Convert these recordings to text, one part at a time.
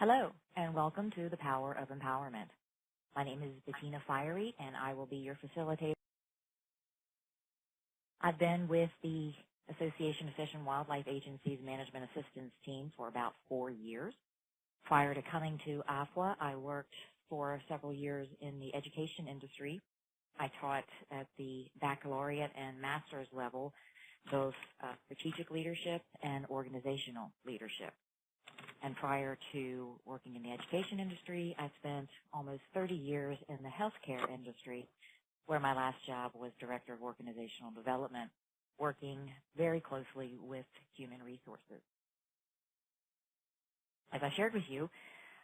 Hello, and welcome to The Power of Empowerment. My name is Bettina Fiery, and I will be your facilitator. I've been with the Association of Fish and Wildlife Agencies Management Assistance Team for about 4 years. Prior to coming to AFWA, I worked for several years in the education industry. I taught at the baccalaureate and master's level, both strategic leadership and organizational leadership. And prior to working in the education industry, I spent almost 30 years in the healthcare industry, where my last job was Director of Organizational Development, working very closely with human resources. As I shared with you,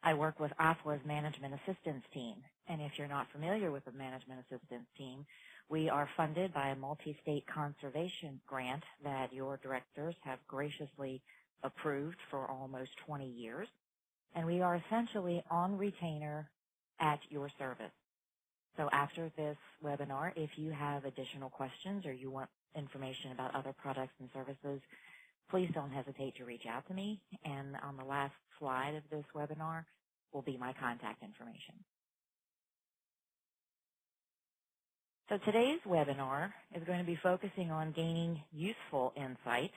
I work with AFWA's Management Assistance Team. And if you're not familiar with the Management Assistance Team, we are funded by a multi-state conservation grant that your directors have graciously approved for almost 20 years, and we are essentially on retainer at your service. So after this webinar, if you have additional questions or you want information about other products and services, please don't hesitate to reach out to me, and on the last slide of this webinar will be my contact information. So today's webinar is going to be focusing on gaining useful insight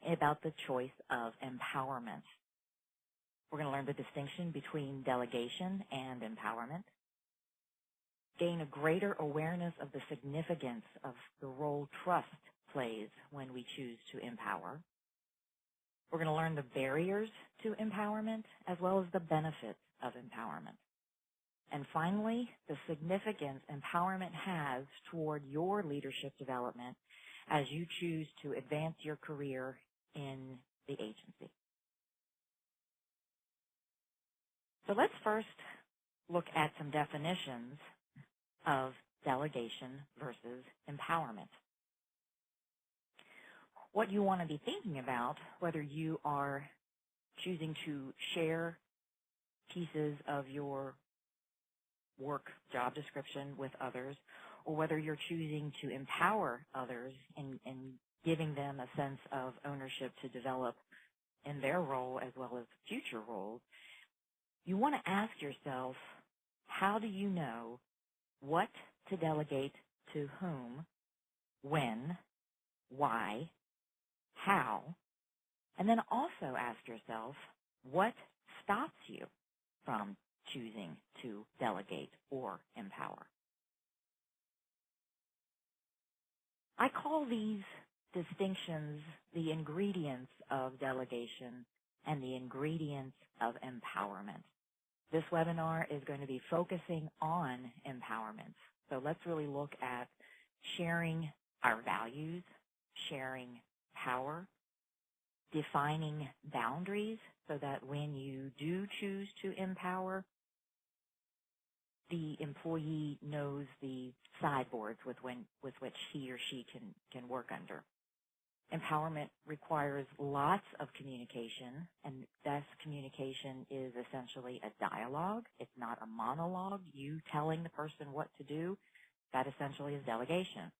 about the choice of empowerment. We're going to learn the distinction between delegation and empowerment, gain a greater awareness of the significance of the role trust plays when we choose to empower. We're going to learn the barriers to empowerment as well as the benefits of empowerment. And finally, the significance empowerment has toward your leadership development as you choose to advance your career in the agency. So let's first look at some definitions of delegation versus empowerment. What you want to be thinking about, whether you are choosing to share pieces of your work job description with others, or whether you're choosing to empower others and giving them a sense of ownership to develop in their role as well as future roles, you want to ask yourself, how do you know what to delegate to whom, when, why, how, and then also ask yourself, what stops you from choosing to delegate or empower? I call these distinctions the ingredients of delegation and the ingredients of empowerment. This webinar is going to be focusing on empowerment. So let's really look at sharing our values, sharing power, defining boundaries so that when you do choose to empower, the employee knows the sideboards with which he or she can work under. Empowerment requires lots of communication, and this communication is essentially a dialogue. It's not a monologue. You telling the person what to do, that essentially is delegation.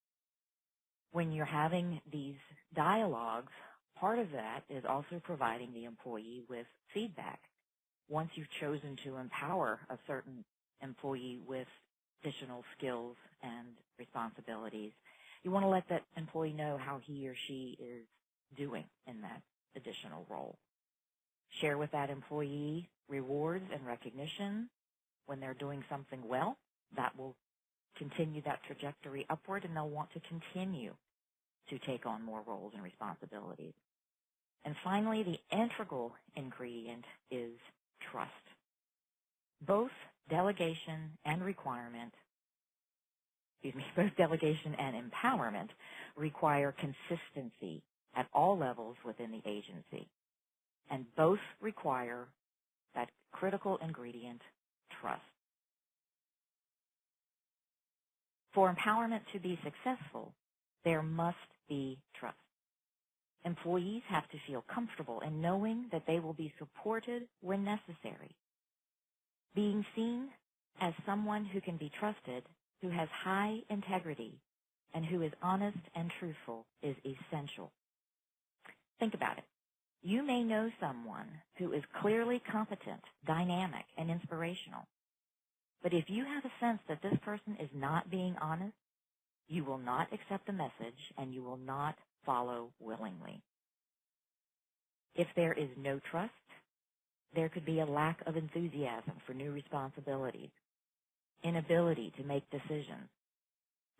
When you're having these dialogues, part of that is also providing the employee with feedback. Once you've chosen to empower a certain employee with additional skills and responsibilities, you want to let that employee know how he or she is doing in that additional role. Share with that employee rewards and recognition when they're doing something well. That will continue that trajectory upward, and they'll want to continue to take on more roles and responsibilities. And finally, the integral ingredient is trust. Both delegation and both delegation and empowerment require consistency at all levels within the agency. And both require that critical ingredient, trust. For empowerment to be successful, there must be trust. Employees have to feel comfortable in knowing that they will be supported when necessary. Being seen as someone who can be trusted, who has high integrity, and who is honest and truthful is essential. Think about it. You may know someone who is clearly competent, dynamic, and inspirational. But if you have a sense that this person is not being honest, you will not accept the message and you will not follow willingly. If there is no trust, there could be a lack of enthusiasm for new responsibilities, inability to make decisions,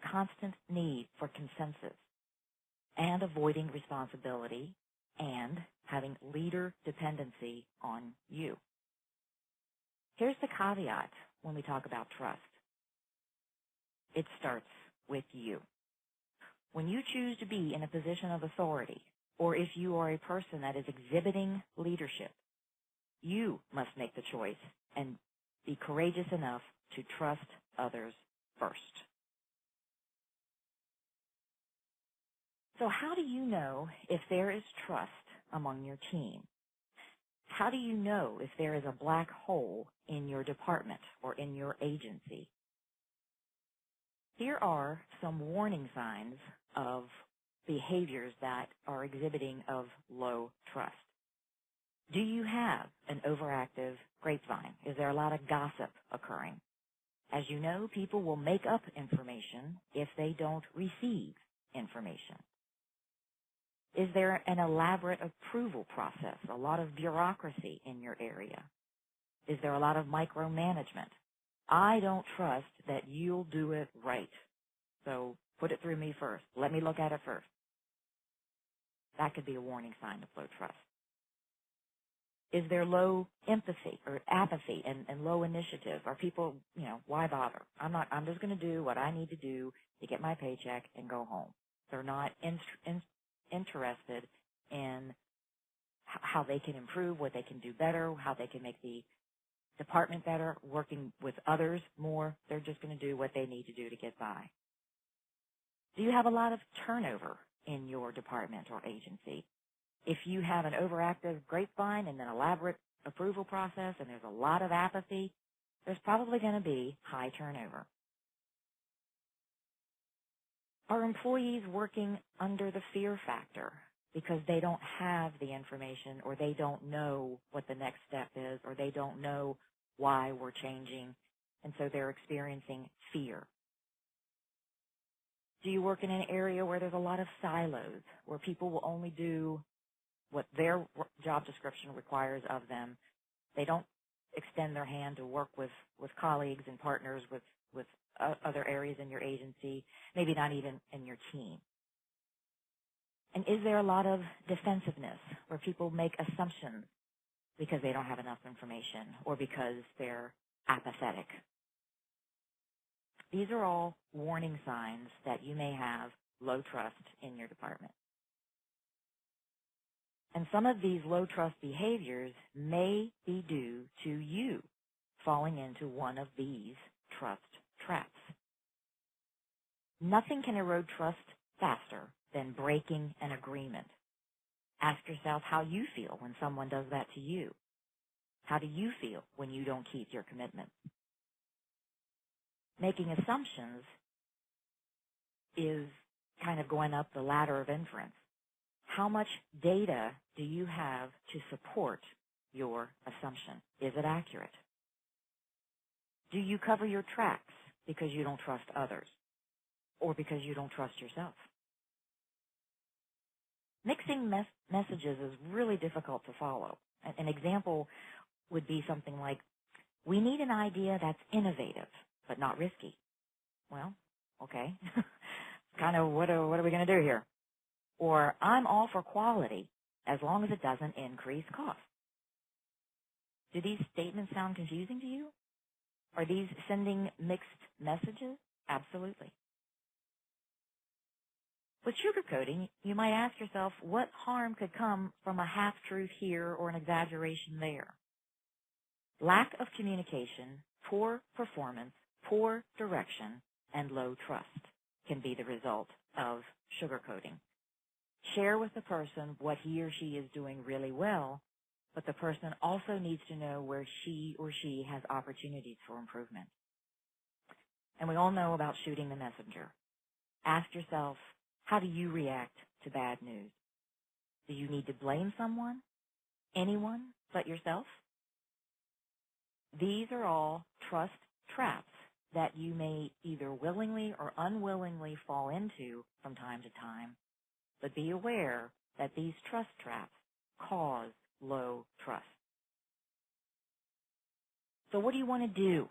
constant need for consensus, and avoiding responsibility, and having leader dependency on you. Here's the caveat when we talk about trust. It starts with you. When you choose to be in a position of authority, or if you are a person that is exhibiting leadership, you must make the choice and be courageous enough to trust others first. So how do you know if there is trust among your team? How do you know if there is a black hole in your department or in your agency? Here are some warning signs of behaviors that are exhibiting of low trust. Do you have an overactive grapevine? Is there a lot of gossip occurring? As you know, people will make up information if they don't receive information. Is there an elaborate approval process, a lot of bureaucracy in your area? Is there a lot of micromanagement? I don't trust that you'll do it right, so put it through me first. Let me look at it first. That could be a warning sign of low trust. Is there low empathy or apathy and low initiative? Are people, why bother? I'm just going to do what I need to do to get my paycheck and go home. They're not interested in how they can improve, what they can do better, how they can make the department better, working with others more. They're just going to do what they need to do to get by. Do you have a lot of turnover in your department or agency? If you have an overactive grapevine and an elaborate approval process and there's a lot of apathy, there's probably going to be high turnover. Are employees working under the fear factor because they don't have the information or they don't know what the next step is or they don't know why we're changing, and so they're experiencing fear? Do you work in an area where there's a lot of silos, where people will only do what their job description requires of them? They don't extend their hand to work with colleagues and partners with other areas in your agency, maybe not even in your team. And is there a lot of defensiveness where people make assumptions because they don't have enough information or because they're apathetic? These are all warning signs that you may have low trust in your department. And some of these low trust behaviors may be due to you falling into one of these trust traps. Nothing can erode trust faster than breaking an agreement. Ask yourself how you feel when someone does that to you. How do you feel when you don't keep your commitment? Making assumptions is kind of going up the ladder of inference. How much data do you have to support your assumption? Is it accurate? Do you cover your tracks because you don't trust others or because you don't trust yourself? Mixing messages is really difficult to follow. An example would be something like, we need an idea that's innovative but not risky. Well, okay. Kind of what are we going to do here? Or I'm all for quality as long as it doesn't increase cost. Do these statements sound confusing to you? Are these sending mixed messages? Absolutely. With sugarcoating, you might ask yourself what harm could come from a half-truth here or an exaggeration there. Lack of communication, poor performance, poor direction, and low trust can be the result of sugarcoating. Share with the person what he or she is doing really well, but the person also needs to know where he or she has opportunities for improvement. And we all know about shooting the messenger. Ask yourself, how do you react to bad news? Do you need to blame someone anyone but yourself? These are all trust traps that you may either willingly or unwillingly fall into from time to time, but be aware that these trust traps cause low trust. So what do you want to do?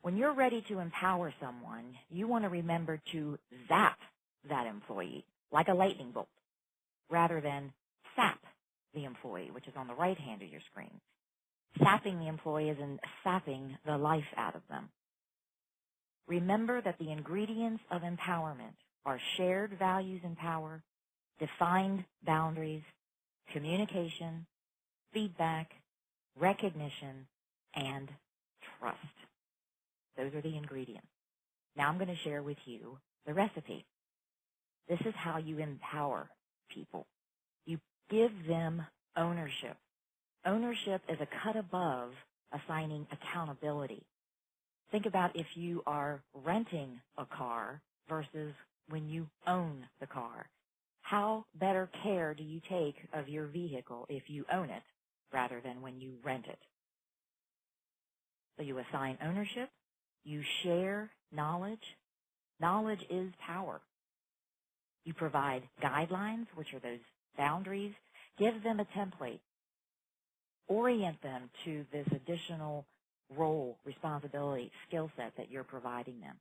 When you're ready to empower someone, you want to remember to zap that employee like a lightning bolt rather than sap the employee, which is on the right hand of your screen. Sapping the employee is in sapping the life out of them. Remember that the ingredients of empowerment are shared values and power, defined boundaries, communication, feedback, recognition, and trust. Those are the ingredients. Now I'm going to share with you the recipe. This is how you empower people. You give them ownership. Ownership is a cut above assigning accountability. Think about if you are renting a car versus when you own the car. How better care do you take of your vehicle if you own it rather than when you rent it? So you assign ownership. You share knowledge. Knowledge is power. You provide guidelines, which are those boundaries. Give them a template. Orient them to this additional role, responsibility, skill set that you're providing them.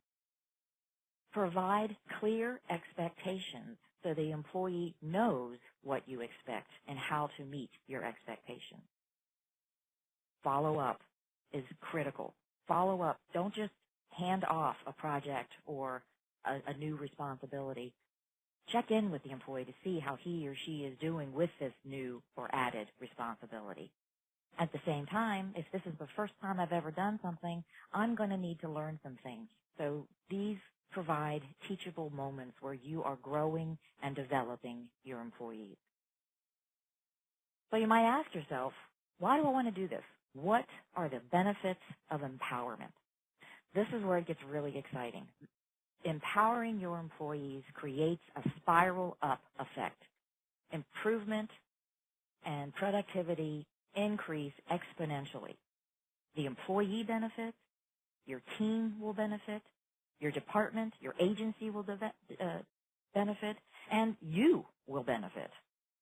Provide clear expectations so the employee knows what you expect and how to meet your expectations. Follow up is critical. Follow up. Don't just hand off a project or a new responsibility. Check in with the employee to see how he or she is doing with this new or added responsibility. At the same time, if this is the first time I've ever done something, I'm going to need to learn some things. So these provide teachable moments where you are growing and developing your employees. So you might ask yourself, why do I want to do this? What are the benefits of empowerment? This is where it gets really exciting. Empowering your employees creates a spiral up effect. Improvement and productivity increase exponentially. The employee benefits, your team will benefit, your department, your agency will benefit, and you will benefit.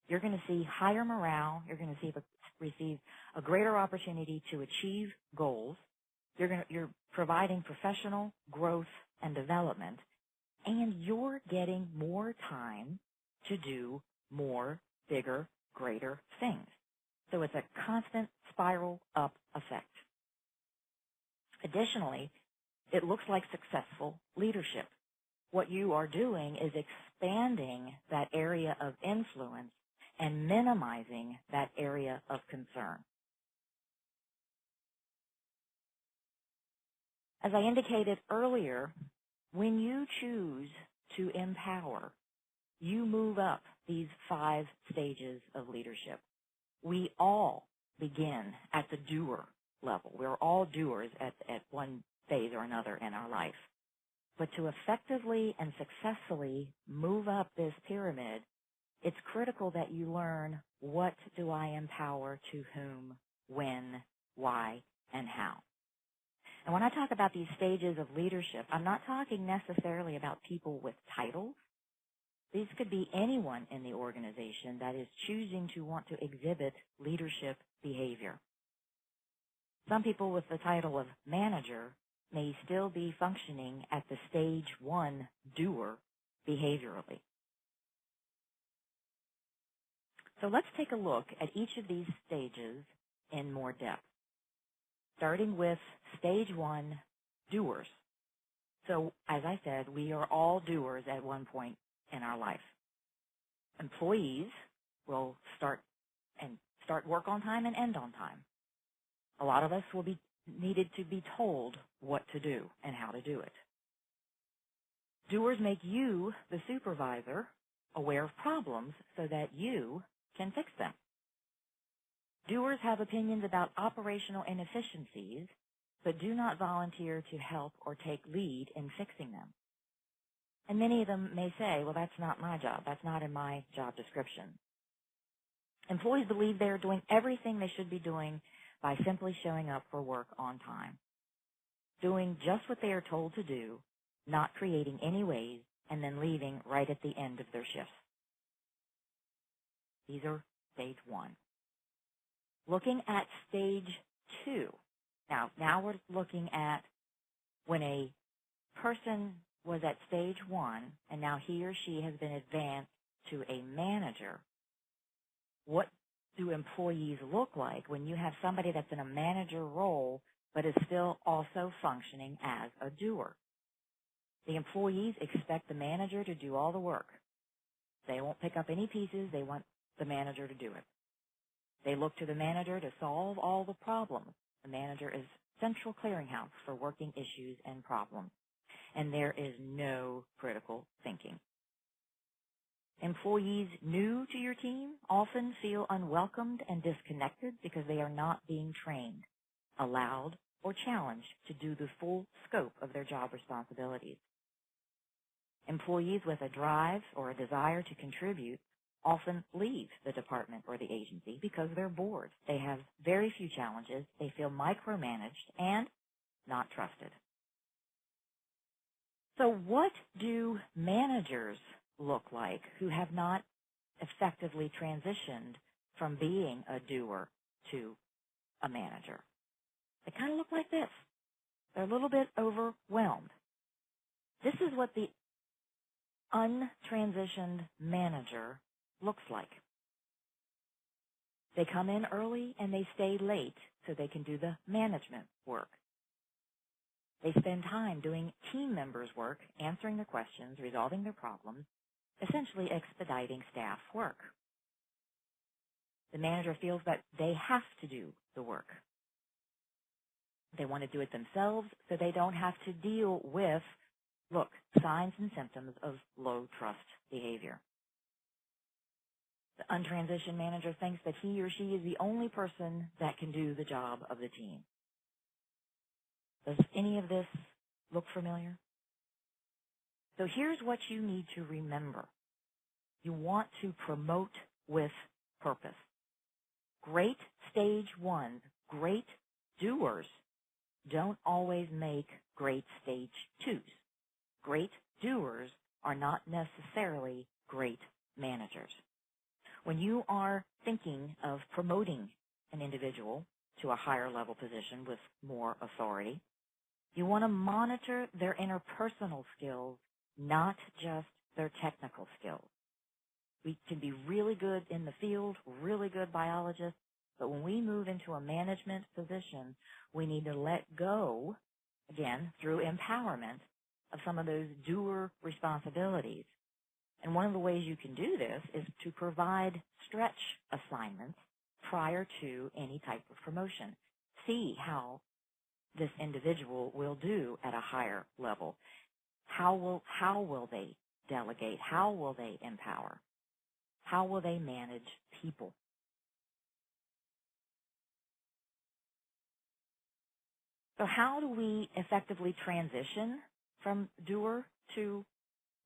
You're going to see higher morale. You're going to receive a greater opportunity to achieve goals. You're providing professional growth and development, and you're getting more time to do more, bigger, greater things. So it's a constant spiral up effect. Additionally, it looks like successful leadership. What you are doing is expanding that area of influence and minimizing that area of concern. As I indicated earlier, when you choose to empower, you move up these 5 stages of leadership. We all begin at the doer level. We're all doers at one phase or another in our life. But to effectively and successfully move up this pyramid, it's critical that you learn what do I empower to whom, when, why, and how. And when I talk about these stages of leadership, I'm not talking necessarily about people with titles. These could be anyone in the organization that is choosing to want to exhibit leadership behavior. Some people with the title of manager may still be functioning at the stage 1 doer behaviorally. So let's take a look at each of these stages in more depth, starting with stage 1, doers. So as I said, we are all doers at one point in our life. Employees will start work on time and end on time. A lot of us will be needed to be told what to do and how to do it. Doers make you, the supervisor, aware of problems so that you can fix them. Doers have opinions about operational inefficiencies, but do not volunteer to help or take lead in fixing them. And many of them may say, well, that's not my job. That's not in my job description. Employees believe they're doing everything they should be doing by simply showing up for work on time, doing just what they are told to do, not creating any waves, and then leaving right at the end of their shifts. These are stage 1. Looking at stage 2. Now we're looking at when a person was at stage 1 and now he or she has been advanced to a manager. What do employees look like when you have somebody that's in a manager role but is still also functioning as a doer? The employees expect the manager to do all the work. They won't pick up any pieces. They want the manager to do it. They look to the manager to solve all the problems. The manager is central clearinghouse for working issues and problems, and there is no critical thinking. Employees new to your team often feel unwelcomed and disconnected because they are not being trained, allowed, or challenged to do the full scope of their job responsibilities. Employees with a drive or a desire to contribute often leave the department or the agency because they're bored. They have very few challenges. They feel micromanaged and not trusted. So what do managers look like who have not effectively transitioned from being a doer to a manager? They kind of look like this. They're a little bit overwhelmed. This is what the untransitioned manager looks like. They come in early and they stay late so they can do the management work. They spend time doing team members' work, answering their questions, resolving their problems, essentially expediting staff work. The manager feels that they have to do the work. They want to do it themselves so they don't have to deal with, signs and symptoms of low trust behavior. The untransitioned manager thinks that he or she is the only person that can do the job of the team. Does any of this look familiar? So here's what you need to remember. You want to promote with purpose. Great stage 1s, great doers don't always make great stage 2s. Great doers are not necessarily great managers. When you are thinking of promoting an individual to a higher level position with more authority, you want to monitor their interpersonal skills, not just their technical skills. We can be really good in the field, really good biologists, but when we move into a management position, we need to let go, again, through empowerment, of some of those doer responsibilities. And one of the ways you can do this is to provide stretch assignments prior to any type of promotion. See how this individual will do at a higher level. How will they delegate? How will they empower? How will they manage people? So how do we effectively transition from doer to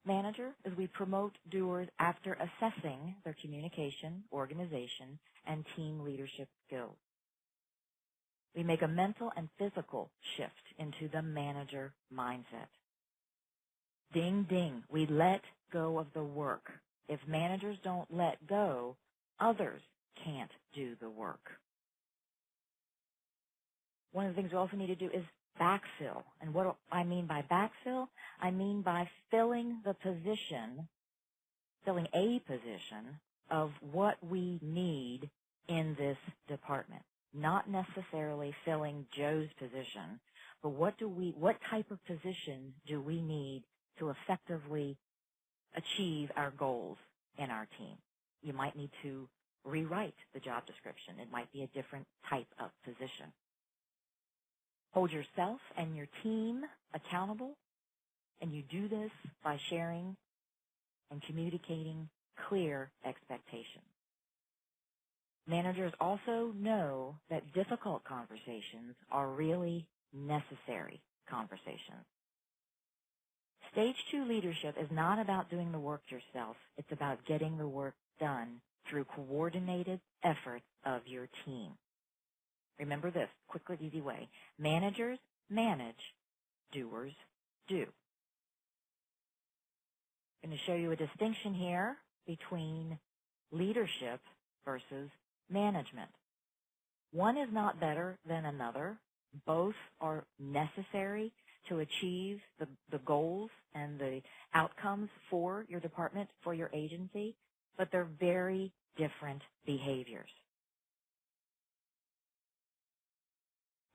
manager? Is we promote doers after assessing their communication, organization, and team leadership skills. We make a mental and physical shift into the manager mindset. Ding, ding, we let go of the work. If managers don't let go, others can't do the work. One of the things we also need to do is backfill. And what do I mean by backfill? I mean by filling a position of what we need in this department. Not necessarily filling Joe's position, but what type of position do we need to effectively achieve our goals in our team? You might need to rewrite the job description. It might be a different type of position. Hold yourself and your team accountable, and you do this by sharing and communicating clear expectations. Managers also know that difficult conversations are really necessary conversations. Stage 2 leadership is not about doing the work yourself. It's about getting the work done through coordinated efforts of your team. Remember this, quick and easy way. Managers manage, doers do. I'm going to show you a distinction here between leadership versus management. One is not better than another. Both are necessary to achieve the goals and the outcomes for your department, for your agency, but they're very different behaviors.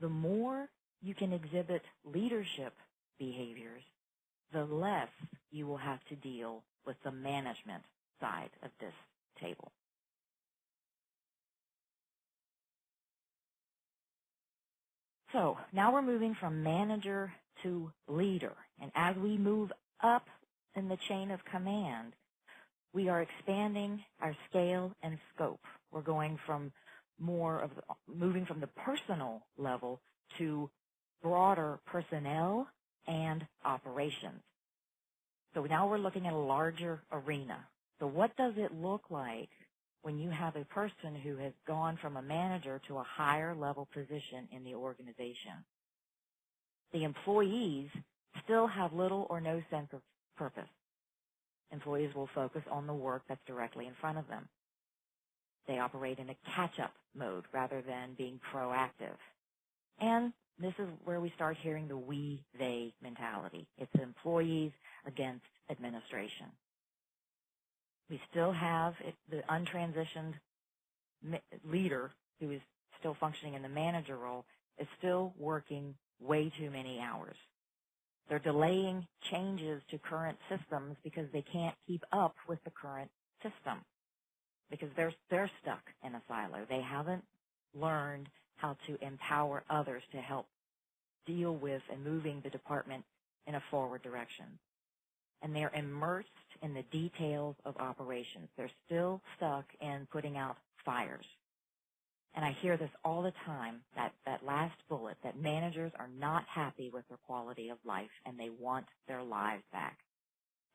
The more you can exhibit leadership behaviors, the less you will have to deal with the management side of this table. So now we're moving from manager to leader. And as we move up in the chain of command, we are expanding our scale and scope. We're going from moving from the personal level to broader personnel and operations. So now we're looking at a larger arena. So what does it look like when you have a person who has gone from a manager to a higher level position in the organization? The employees still have little or no sense of purpose. Employees will focus on the work that's directly in front of them. They operate in a catch-up mode rather than being proactive. And this is where we start hearing the we-they mentality. It's employees against administration. We still have the untransitioned leader who is still functioning in the manager role is still working way too many hours. They're delaying changes to current systems because they can't keep up with the current system because they're stuck in a silo. They haven't learned how to empower others to help deal with and moving the department in a forward direction. And they're immersed in the details of operations. They're still stuck in putting out fires. And I hear this all the time, that last bullet, that managers are not happy with their quality of life and they want their lives back.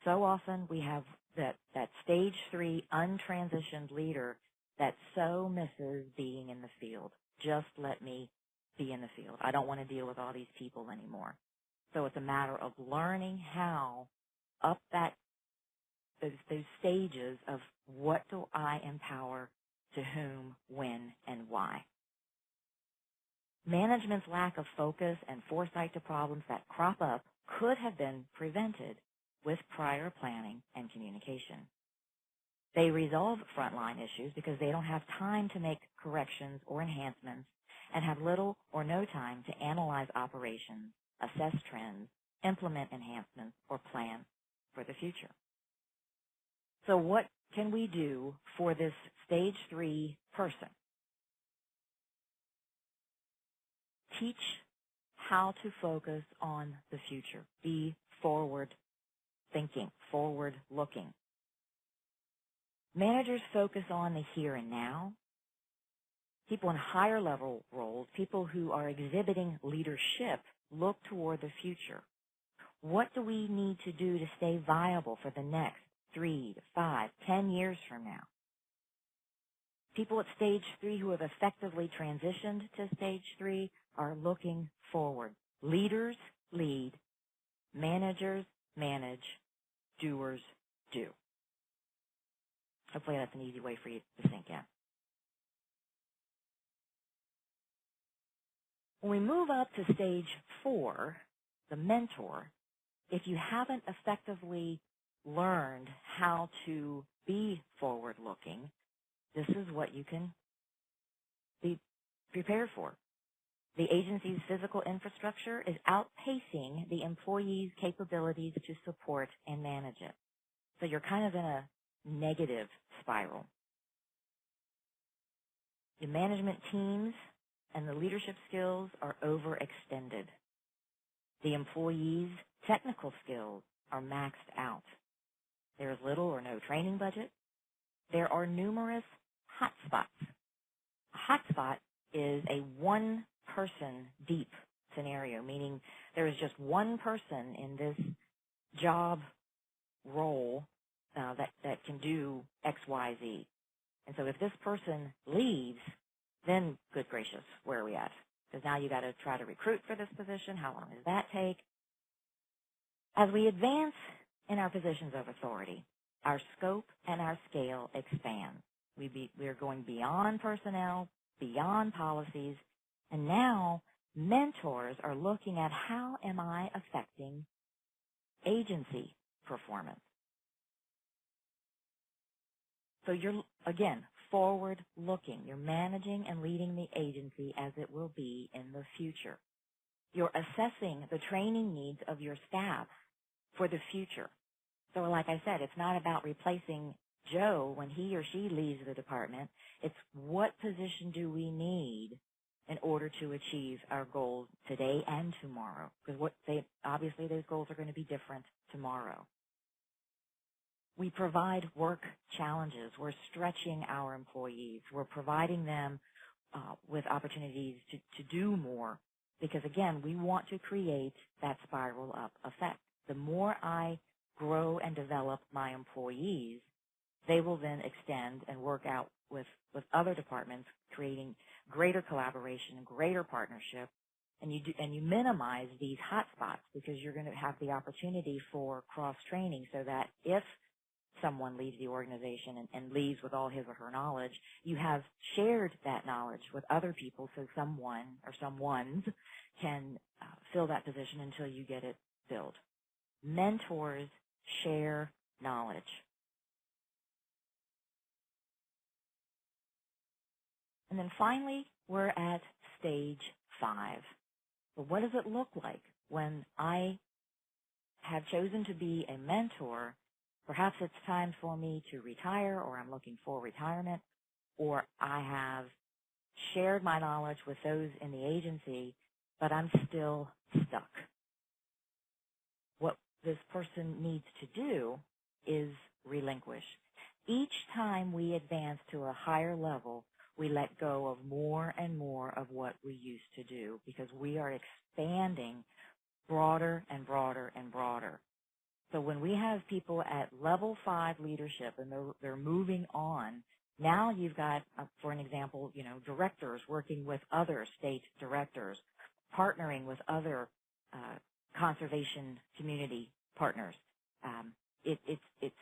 So often we have that stage 3 untransitioned leader that so misses being in the field. Just let me be in the field. I don't want to deal with all these people anymore. So it's a matter of learning how up those stages of what do I empower to whom, when, and why. Management's lack of focus and foresight to problems that crop up could have been prevented with prior planning and communication. They resolve frontline issues because they don't have time to make corrections or enhancements and have little or no time to analyze operations, assess trends, implement enhancements, or plan for the future. So what can we do for this stage 3 person? Teach how to focus on the future. Be forward thinking, forward looking. Managers focus on the here and now. People in higher level roles, people who are exhibiting leadership, look toward the future. What do we need to do to stay viable for the next 3 to 5, 10 years from now? People at stage 3 who have effectively transitioned to stage 3 are looking forward. Leaders lead, managers manage, doers do. Hopefully that's an easy way for you to sink in. When we move up to stage 4, the mentor, if you haven't effectively learned how to be forward-looking, this is what you can be prepared for. The agency's physical infrastructure is outpacing the employee's capabilities to support and manage it. So you're kind of in a negative spiral. The management teams and the leadership skills are overextended. The employees' technical skills are maxed out. There is little or no training budget. There are numerous hotspots. A hotspot is a one-person deep scenario, meaning there is just one person in this job role that can do X, Y, Z. And so if this person leaves, then good gracious, where are we at? Because now you got to try to recruit for this position. How long does that take? As we advance in our positions of authority, our scope and our scale expand. We are going beyond personnel, beyond policies, and now mentors are looking at how am I affecting agency performance. So you're, again, forward-looking. You're managing and leading the agency as it will be in the future. You're assessing the training needs of your staff for the future. So like I said, it's not about replacing Joe when he or she leaves the department. It's what position do we need in order to achieve our goals today and tomorrow? Because obviously those goals are going to be different tomorrow. We provide work challenges. We're stretching our employees. We're providing them with opportunities to do more because, again, we want to create that spiral up effect. The more I grow and develop my employees, they will then extend and work out with other departments, creating greater collaboration and greater partnership. And you minimize these hot spots because you're going to have the opportunity for cross-training so that if someone leaves the organization and leaves with all his or her knowledge, you have shared that knowledge with other people so someone or someones can fill that position until you get it filled. Mentors share knowledge. And then finally, we're at stage 5. But what does it look like when I have chosen to be a mentor? Perhaps it's time for me to retire, or I'm looking for retirement, or I have shared my knowledge with those in the agency, but I'm still stuck. What this person needs to do is relinquish. Each time we advance to a higher level, we let go of more and more of what we used to do because we are expanding broader and broader and broader. So when we have people at level 5 leadership and they're moving on, now you've got, for an example, directors working with other state directors, partnering with other conservation community partners. It's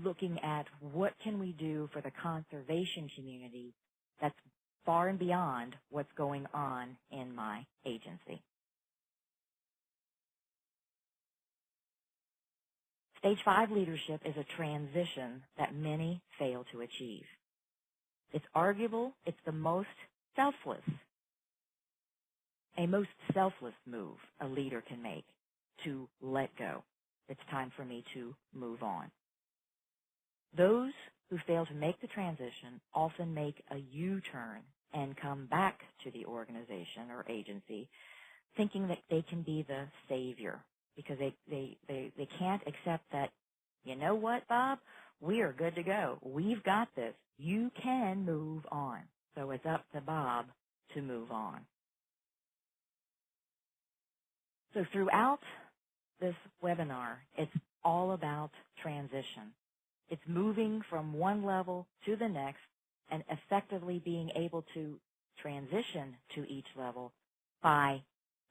looking at what can we do for the conservation community that's far and beyond what's going on in my agency. Stage 5 leadership is a transition that many fail to achieve. It's arguable it's the most selfless move a leader can make, to let go. It's time for me to move on. Those who fail to make the transition often make a U-turn and come back to the organization or agency thinking that they can be the savior because they can't accept that, you know what, Bob? We are good to go. We've got this. You can move on. So it's up to Bob to move on. So throughout this webinar, it's all about transition. It's moving from one level to the next and effectively being able to transition to each level by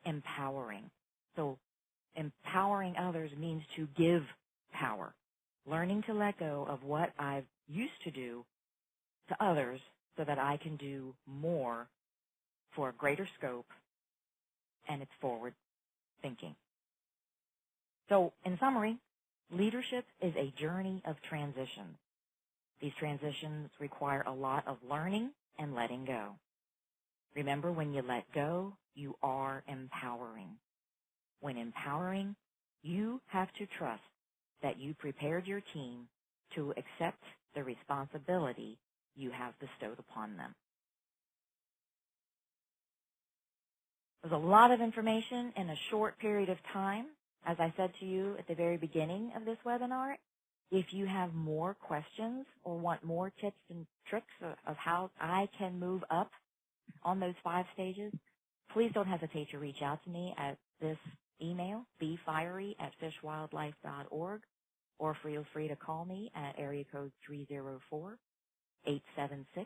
empowering. So empowering others means to give power, learning to let go of what I've used to do to others so that I can do more for a greater scope, and it's forward thinking. So in summary, leadership is a journey of transition. These transitions require a lot of learning and letting go. Remember, when you let go, you are empowering. When empowering, you have to trust that you prepared your team to accept the responsibility you have bestowed upon them. There's a lot of information in a short period of time. As I said to you at the very beginning of this webinar, if you have more questions or want more tips and tricks of how I can move up on those 5 stages, please don't hesitate to reach out to me at this email, befiery@fishwildlife.org, or feel free to call me at area code 304 876-7395.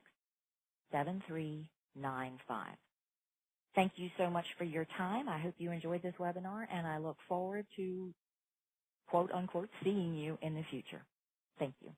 Thank you so much for your time. I hope you enjoyed this webinar, and I look forward to, quote unquote, seeing you in the future. Thank you.